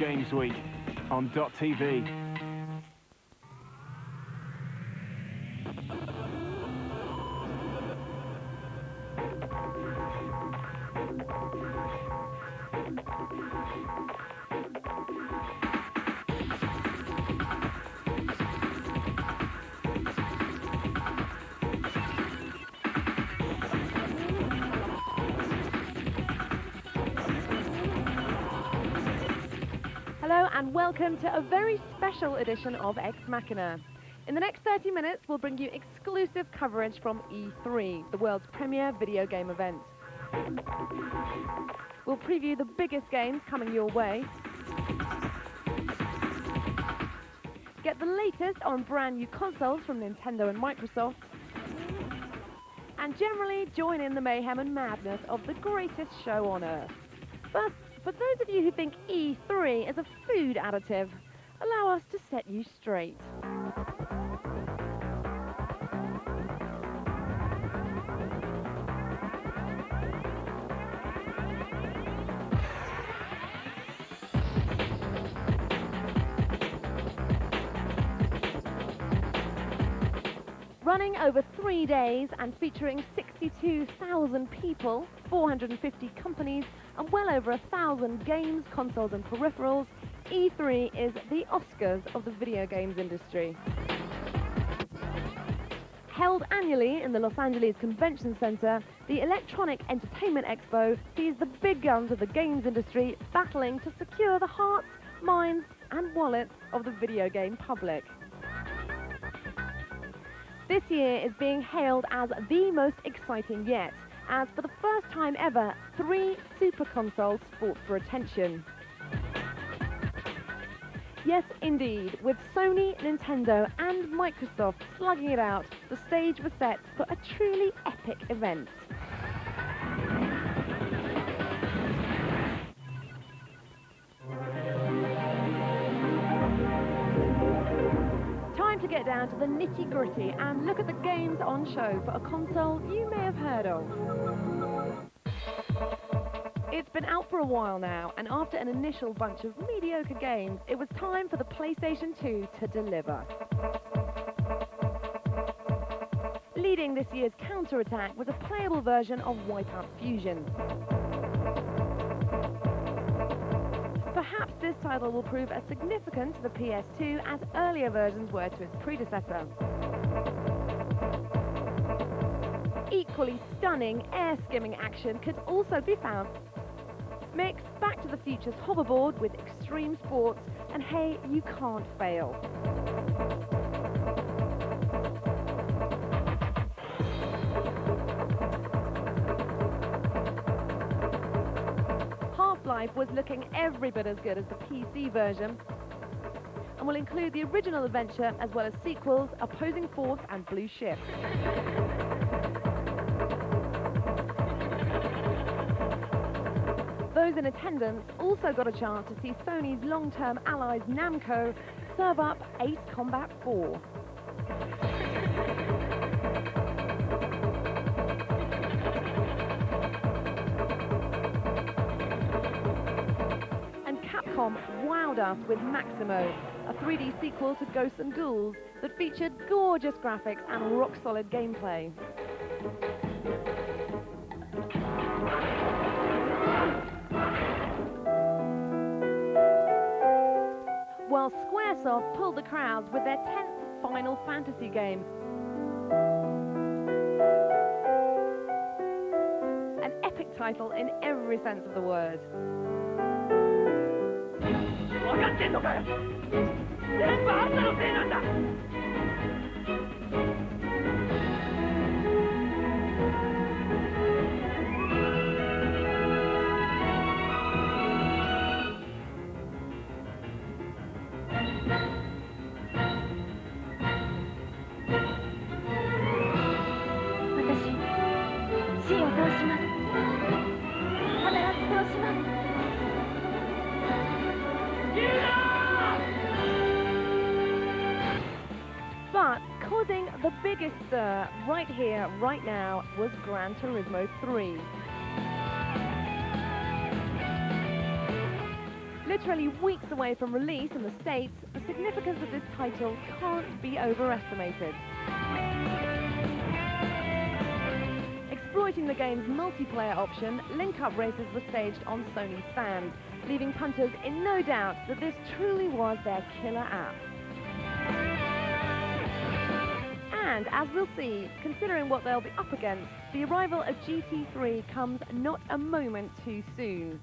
Games Week on .tv. Hello and welcome to a very special edition of Ex Machina. In the next 30 minutes, we'll bring you exclusive coverage from E3, the world's premier video game event. We'll preview the biggest games coming your way, get the latest on brand new consoles from Nintendo and Microsoft, and generally join in the mayhem and madness of the greatest show on Earth. But for those of you who think E3 is a food additive, allow us to set you straight. Running over 3 days and featuring 62,000 people, 450 companies, and well over 1,000 games, consoles and peripherals, E3 is the Oscars of the video games industry. Held annually in the Los Angeles Convention Center, the Electronic Entertainment Expo sees the big guns of the games industry battling to secure the hearts, minds and wallets of the video game public. This year is being hailed as the most exciting yet, as for the first time ever, 3 super consoles fought for attention. Yes, indeed, with Sony, Nintendo and Microsoft slugging it out, the stage was set for a truly epic event. To get down to the nitty-gritty and look at the games on show for a console you may have heard of. It's been out for a while now, and after an initial bunch of mediocre games, it was time for the PlayStation 2 to deliver. Leading this year's counterattack was a playable version of Wipeout Fusion. Perhaps this title will prove as significant to the PS2 as earlier versions were to its predecessor. Equally stunning air-skimming action could also be found. Mix Back to the Future's hoverboard with extreme sports, and hey, you can't fail. Life was looking every bit as good as the PC version, and will include the original adventure as well as sequels, Opposing Force and Blue Shift. Those in attendance also got a chance to see Sony's long-term allies Namco serve up Ace Combat 4. Wowed us with Maximo, a 3D sequel to Ghosts and Ghouls that featured gorgeous graphics and rock-solid gameplay. While Squaresoft pulled the crowds with their 10th Final Fantasy game. An epic title in every sense of the word. 分かってんのかよ。全部あんたのせいなんだ。私、死を倒します。必ず殺します。 But causing the biggest stir right here, right now, was Gran Turismo 3. Literally weeks away from release in the States, the significance of this title can't be overestimated. Exploiting the game's multiplayer option, link-up races were staged on Sony's stand, leaving punters in no doubt that this truly was their killer app. And as we'll see, considering what they'll be up against, the arrival of GT3 comes not a moment too soon.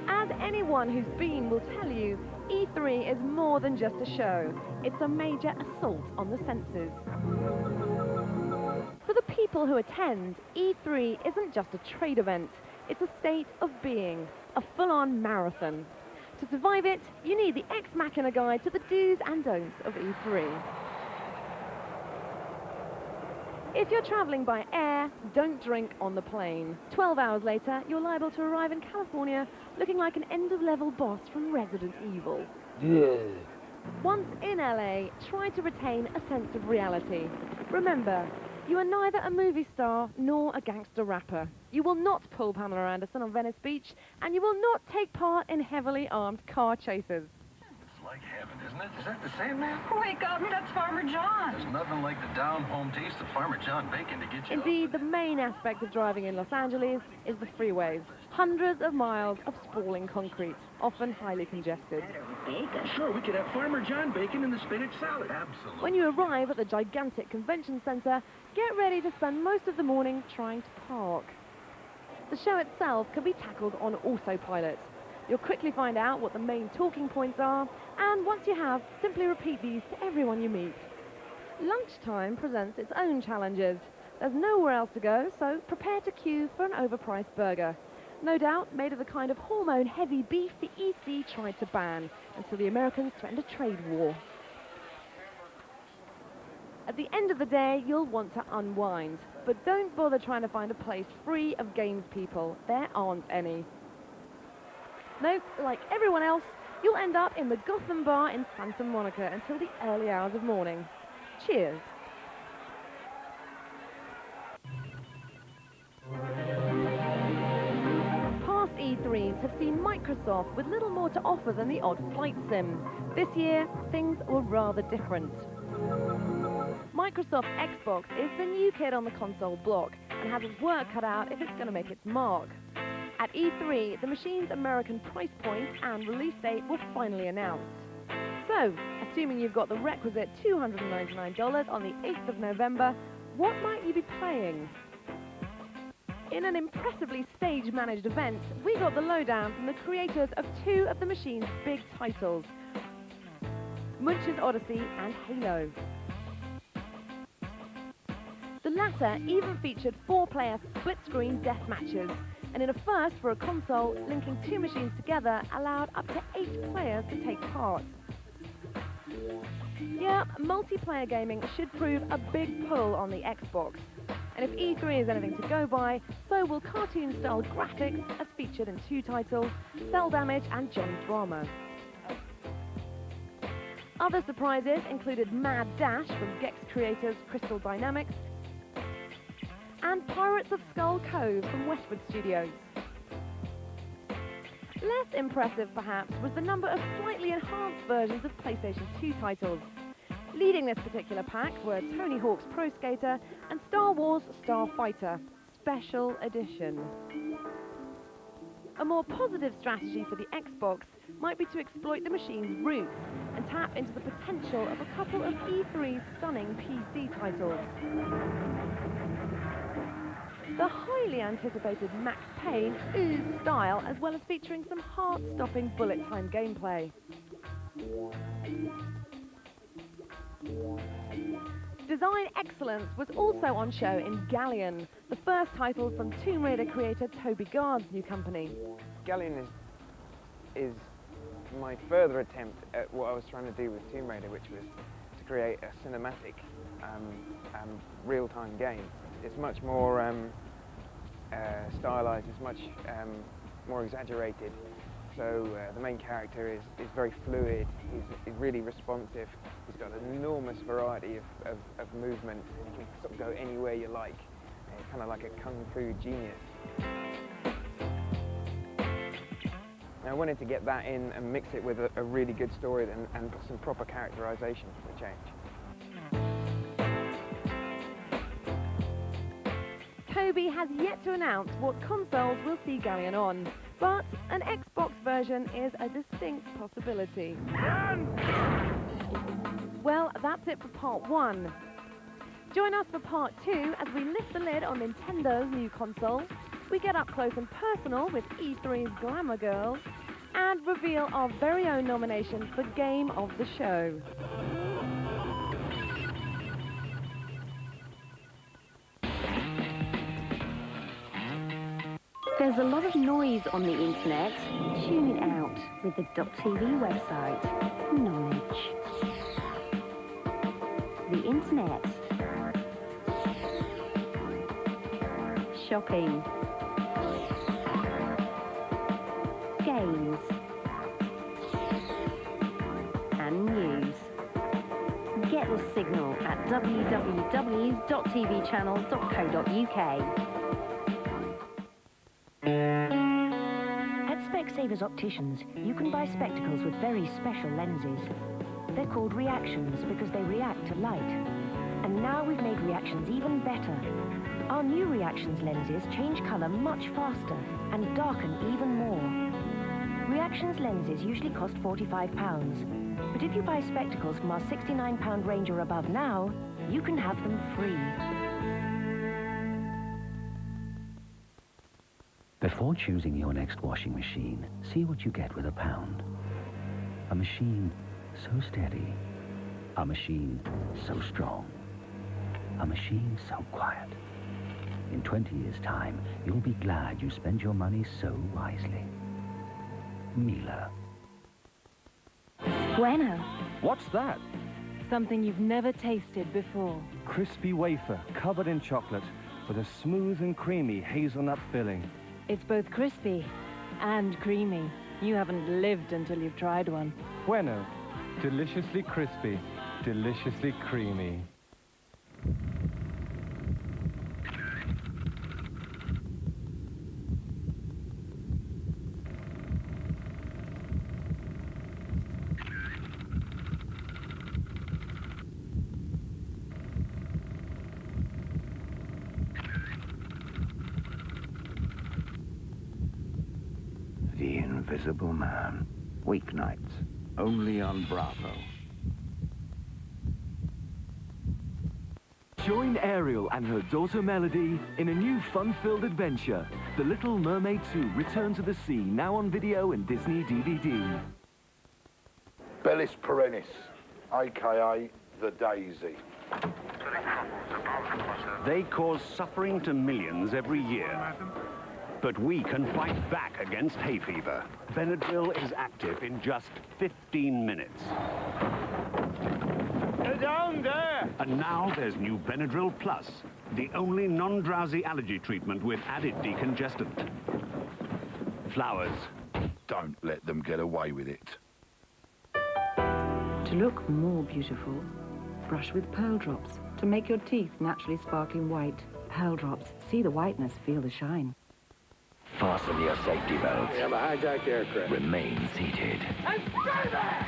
As anyone who's been will tell you, E3 is more than just a show. It's a major assault on the senses. For the people who attend, E3 isn't just a trade event. It's a state of being, a full-on marathon. To survive it, you need the Ex Machina guide to the do's and don'ts of E3. If you're travelling by air, don't drink on the plane. 12 hours later, you're liable to arrive in California looking like an end-of-level boss from Resident Evil. Once in LA, try to retain a sense of reality. Remember, you are neither a movie star nor a gangster rapper. You will not pull Pamela Anderson on Venice Beach, and you will not take part in heavily armed car chases. It's like heaven, isn't it? Is that the Sandman? Wake up, that's Farmer John. There's nothing like the down-home taste of Farmer John bacon to get you. Indeed, the main aspect of driving in Los Angeles is the freeways. Hundreds of miles of sprawling concrete, often highly congested. Bacon? Sure, we could have Farmer John bacon in the spinach salad. Absolutely. When you arrive at the gigantic convention center, get ready to spend most of the morning trying to park. The show itself can be tackled on autopilot. You'll quickly find out what the main talking points are, and once you have, simply repeat these to everyone you meet. Lunchtime presents its own challenges. There's nowhere else to go, so prepare to queue for an overpriced burger. No doubt made of the kind of hormone-heavy beef the EC tried to ban, until the Americans threatened a trade war. At the end of the day, you'll want to unwind, but don't bother trying to find a place free of games people. There aren't any. No, like everyone else, you'll end up in the Gotham Bar in Santa Monica until the early hours of morning. Cheers. Past E3s have seen Microsoft with little more to offer than the odd flight sim. This year, things were rather different. Microsoft Xbox is the new kid on the console block and has its work cut out if it's going to make its mark. At E3, the machine's American price point and release date were finally announced. So, assuming you've got the requisite $299 on the 8th of November, what might you be playing? In an impressively stage-managed event, we got the lowdown from the creators of two of the machine's big titles, Munch's Odyssey and Halo. The latter even featured 4-player split-screen death matches, and in a first for a console, linking two machines together allowed up to 8 players to take part. Yeah, multiplayer gaming should prove a big pull on the Xbox. And if E3 is anything to go by, so will cartoon-style graphics as featured in 2 titles, Cell Damage and John's Drama. Other surprises included Mad Dash from Gex creators Crystal Dynamics, and Pirates of Skull Cove from Westwood Studios. Less impressive, perhaps, was the number of slightly enhanced versions of PlayStation 2 titles. Leading this particular pack were Tony Hawk's Pro Skater and Star Wars Starfighter, Special Edition. A more positive strategy for the Xbox might be to exploit the machine's roots and tap into the potential of a couple of E3's stunning PC titles. The highly anticipated Max Payne oozed style, as well as featuring some heart-stopping bullet time gameplay. Design excellence was also on show in Galleon, the first title from Tomb Raider creator Toby Gard's new company. Galleon is my further attempt at what I was trying to do with Tomb Raider, which was to create a cinematic real-time game. It's much more stylized, it's much more exaggerated. So the main character is very fluid, he's really responsive, he's got an enormous variety of movement, you can sort of go anywhere you like. kind of like a kung fu genius. And I wanted to get that in and mix it with a really good story and some proper characterization for a change. Toby has yet to announce what consoles will see Galleon on, but an Xbox version is a distinct possibility. Well, that's it for part 1. Join us for part 2 as we lift the lid on Nintendo's new console, we get up close and personal with E3's Glamour Girls, and reveal our very own nomination for Game of the Show. There's a lot of noise on the internet. Tune it out with the .tv website. Knowledge. The internet. Shopping. Games. And news. Get the signal at www.tvchannel.co.uk. At Specsavers Opticians, you can buy spectacles with very special lenses. They're called reactions because they react to light. And now we've made reactions even better. Our new reactions lenses change colour much faster and darken even more. Reactions lenses usually cost £45, but if you buy spectacles from our £69 range or above now, you can have them free. Before choosing your next washing machine, see what you get with £1. A machine so steady. A machine so strong. A machine so quiet. In 20 years' time, you'll be glad you spent your money so wisely. Miele. Bueno. What's that? Something you've never tasted before. Crispy wafer covered in chocolate with a smooth and creamy hazelnut filling. It's both crispy and creamy. You haven't lived until you've tried one. Bueno. Deliciously crispy, deliciously creamy. The Invisible Man. Weeknights. Only on Bravo. Join Ariel and her daughter Melody in a new fun-filled adventure. The Little Mermaid 2 Return to the Sea, now on video and Disney DVD. Bellis perennis, a.k.a. the Daisy. They cause suffering to millions every year. But we can fight back against hay fever. Benadryl is active in just 15 minutes. Get down there! And now there's new Benadryl Plus, the only non-drowsy allergy treatment with added decongestant. Flowers. Don't let them get away with it. To look more beautiful, brush with Pearl Drops to make your teeth naturally sparkling white. Pearl Drops. See the whiteness, feel the shine. Fasten your safety belts. We have a hijacked aircraft. Remain seated.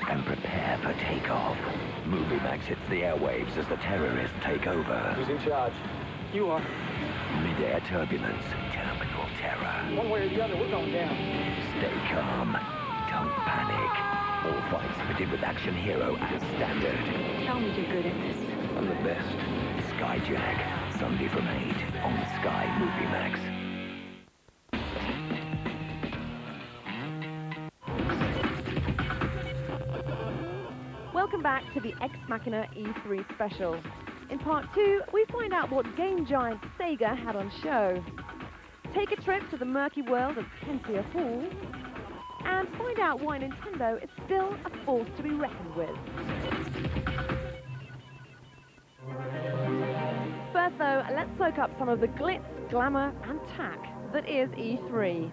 And prepare for takeoff. MovieMax hits the airwaves as the terrorists take over. Who's in charge? You are. Mid-air turbulence. Terminal terror. One way or the other, we're going down. Stay calm. Don't panic. All fights fitted with action hero as standard. Tell me you're good at this. I'm the best. Skyjack. Sunday from 8 on Sky MovieMax. Welcome back to the Ex Machina E3 special. In part 2, we find out what game giant Sega had on show. Take a trip to the murky world of Pensia Hall, and find out why Nintendo is still a force to be reckoned with. First though, let's soak up some of the glitz, glamour and tack that is E3.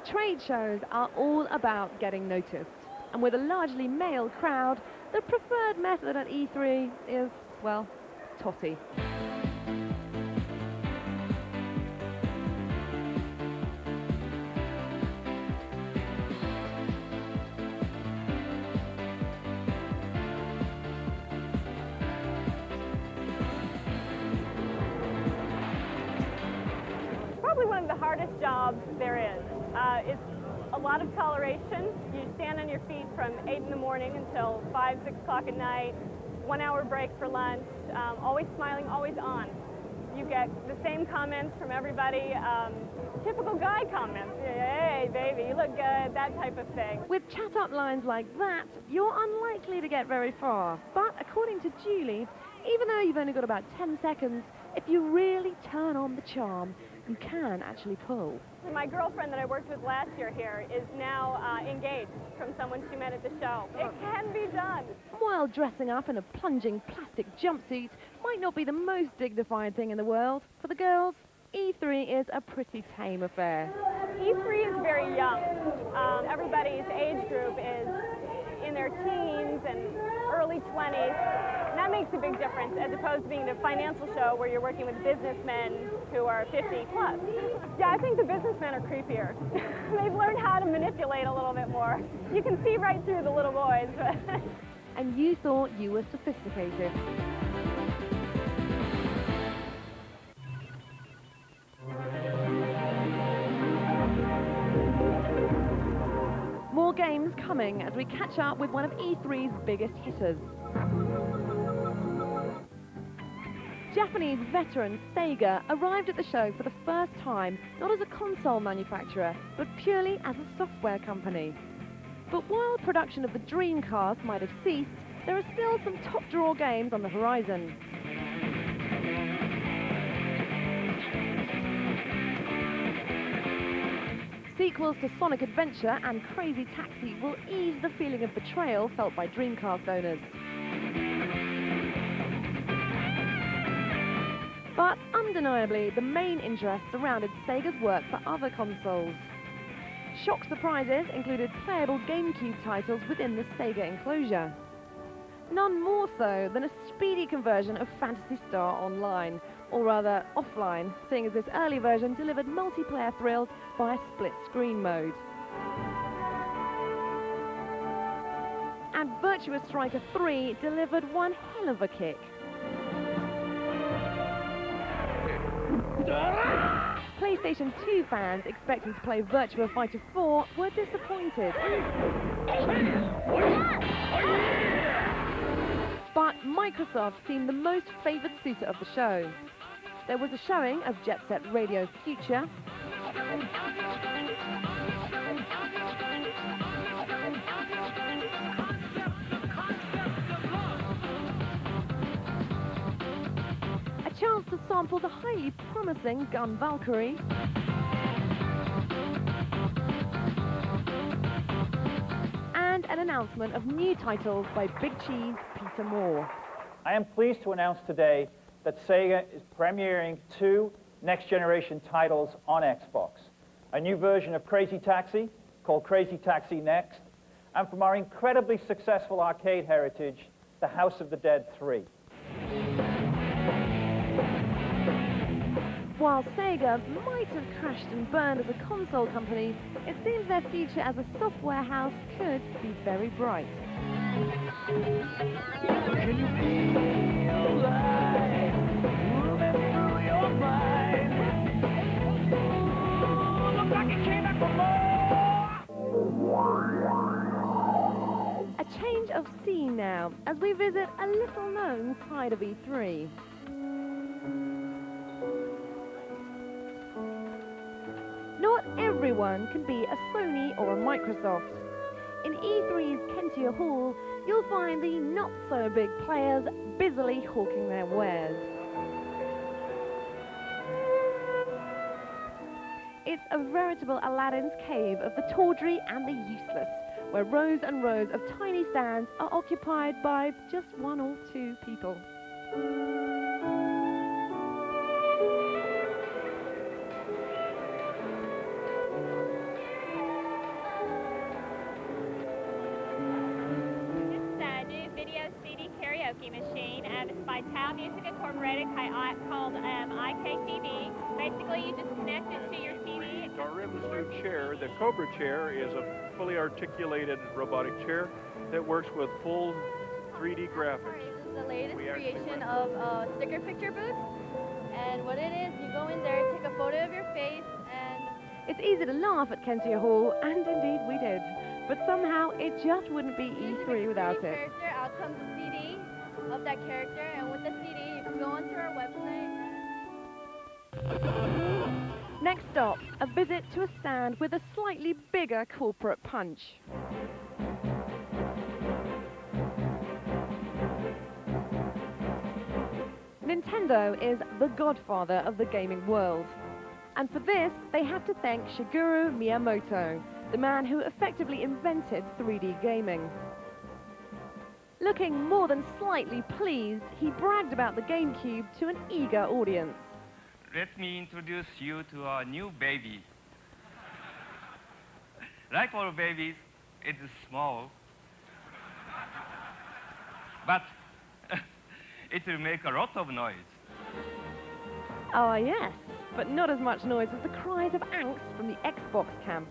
Trade shows are all about getting noticed. And with a largely male crowd, the preferred method at E3 is, well, totty. Probably one of the hardest jobs there is. It's a lot of toleration. You stand on your feet from 8 in the morning until 5, 6 o'clock at night, 1 hour break for lunch, always smiling, always on. You get the same comments from everybody, typical guy comments. Hey, baby, you look good, that type of thing. With chat-up lines like that, you're unlikely to get very far. But according to Julie, even though you've only got about 10 seconds, if you really turn on the charm, you can actually pull. My girlfriend that I worked with last year here is now engaged from someone she met at the show. It can be done. While dressing up in a plunging plastic jumpsuit might not be the most dignified thing in the world, for the girls, E3 is a pretty tame affair. E3 is very young. Everybody's age group is in their teens and early 20s. And that makes a big difference as opposed to being a financial show where you're working with businessmen who are 50 plus. Yeah, I think the businessmen are creepier. They've learned how to manipulate a little bit more. You can see right through the little boys. And you thought you were sophisticated. More games coming as we catch up with one of E3's biggest hitters. Japanese veteran Sega arrived at the show for the first time, not as a console manufacturer, but purely as a software company. But while production of the Dreamcast might have ceased, there are still some top-draw games on the horizon. Sequels to Sonic Adventure and Crazy Taxi will ease the feeling of betrayal felt by Dreamcast owners. But undeniably, the main interest surrounded Sega's work for other consoles. Shock surprises included playable GameCube titles within the Sega enclosure. None more so than a speedy conversion of Phantasy Star Online, or rather offline, seeing as this early version delivered multiplayer thrills via split-screen mode. And Virtua Striker 3 delivered one hell of a kick. PlayStation 2 fans expecting to play Virtua Fighter 4 were disappointed. But Microsoft seemed the most favoured suitor of the show. There was a showing of Jet Set Radio Future, a chance to sample the highly promising Gun Valkyrie, and an announcement of new titles by Big Cheese Peter Moore. I am pleased to announce today that Sega is premiering 2 next-generation titles on Xbox. A new version of Crazy Taxi, called Crazy Taxi Next, and from our incredibly successful arcade heritage, The House of the Dead 3. While Sega might have crashed and burned as a console company, it seems their future as a software house could be very bright. Can you feel life moving through your mind? Ooh, looks like it came back for more. A change of scene now, as we visit a little-known side of E3. Not everyone can be a Sony or a Microsoft. In E3's Kentia Hall, you'll find the not-so-big players busily hawking their wares. It's a veritable Aladdin's cave of the tawdry and the useless, where rows and rows of tiny stands are occupied by just 1 or 2 people. CD machine, and it's by Tao Music Incorporated, called IKTV. Basically, you just connect it to your TV. JSRF's new chair, the Cobra chair, is a fully articulated robotic chair that works with full 3D graphics. This is the latest creation of sticker picture booth. And what it is, you go in there, take a photo of your face, and... It's easy to laugh at Kentia Hall, and indeed we did. But somehow, it just wouldn't be E3 without it. Character, out comes a CD of that character, and with the CD, you can go onto our website. Next stop, a visit to a stand with a slightly bigger corporate punch. Nintendo is the godfather of the gaming world. And for this, they have to thank Shigeru Miyamoto, the man who effectively invented 3D gaming. Looking more than slightly pleased, he bragged about the GameCube to an eager audience. Let me introduce you to our new baby. Like all babies, it is small, but it will make a lot of noise. Ah, yes, but not as much noise as the cries of angst from the Xbox camp.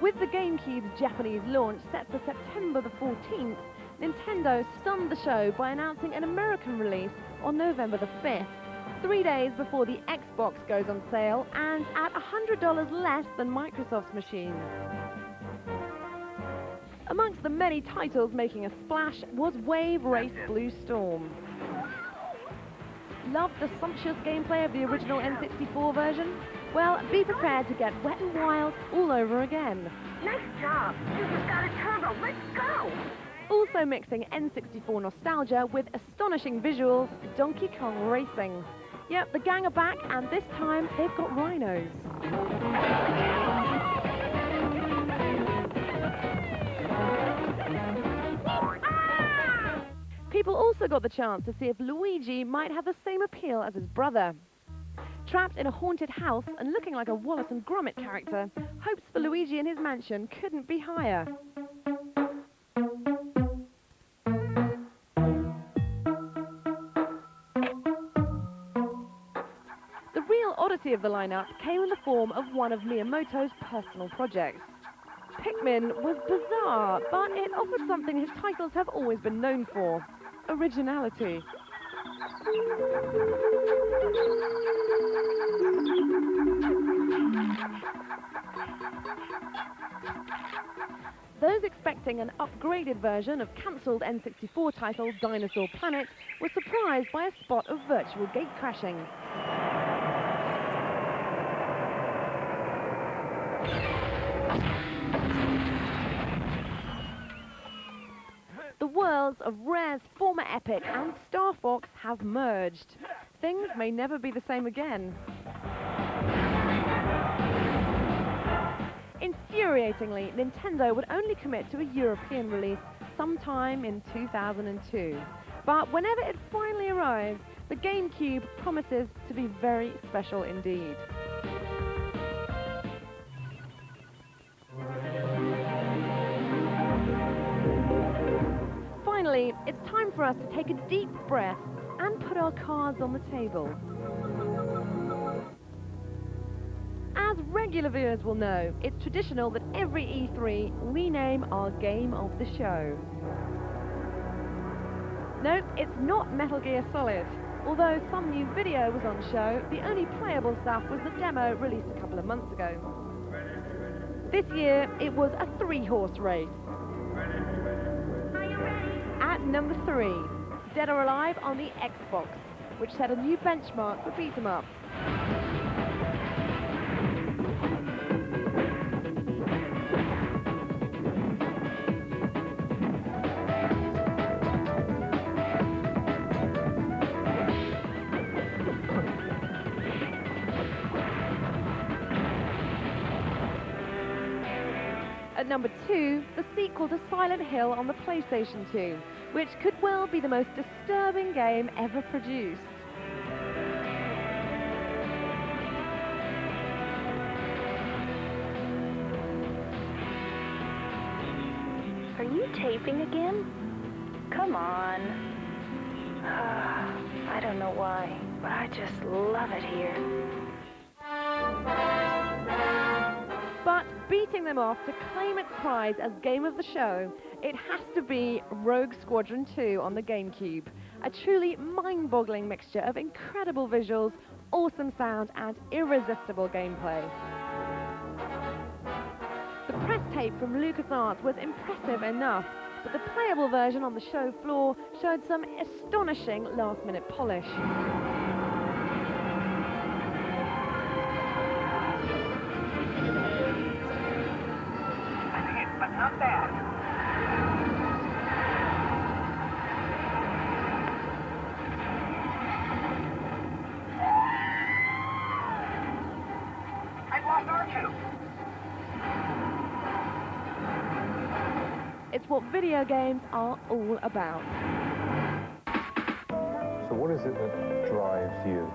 With the GameCube's Japanese launch set for September the 14th, Nintendo stunned the show by announcing an American release on November the 5th, 3 days before the Xbox goes on sale and at $100 less than Microsoft's machines. Amongst the many titles making a splash was Wave Race Blue Storm. Loved the sumptuous gameplay of the original N64 version? Well, be prepared to get wet and wild all over again. Nice job. You just got a turbo. Let's go. Also mixing N64 nostalgia with astonishing visuals, Donkey Kong Racing. Yep, the gang are back, and this time they've got rhinos. People also got the chance to see if Luigi might have the same appeal as his brother. Trapped in a haunted house and looking like a Wallace and Gromit character, hopes for Luigi and his mansion couldn't be higher. The real oddity of the lineup came in the form of one of Miyamoto's personal projects. Pikmin was bizarre, but it offered something his titles have always been known for: originality. Those expecting an upgraded version of cancelled N64 title Dinosaur Planet were surprised by a spot of virtual gate crashing. The worlds of Rare's former epic and Star Fox have merged. Things may never be the same again. Infuriatingly, Nintendo would only commit to a European release sometime in 2002. But whenever it finally arrives, the GameCube promises to be very special indeed. Finally, it's time for us to take a deep breath and put our cards on the table. As regular viewers will know, it's traditional that every E3 we name our game of the show. Nope, it's not Metal Gear Solid. Although some new video was on show, the only playable stuff was the demo released a couple of months ago. This year, it was a 3-horse race. At number 3, Dead or Alive on the Xbox, which set a new benchmark for beat-em-ups. At number 2, the sequel to Silent Hill on the PlayStation 2, which could well be the most disturbing game ever produced. Are you taping again? Come on. I don't know why, but I just love it here. But beating them off to claim its prize as Game of the Show, it has to be Rogue Squadron 2 on the GameCube. A truly mind-boggling mixture of incredible visuals, awesome sound, and irresistible gameplay. The press tape from LucasArts was impressive enough, but the playable version on the show floor showed some astonishing last-minute polish. But not bad. I've lost R2. It's what video games are all about. So what is it that drives you?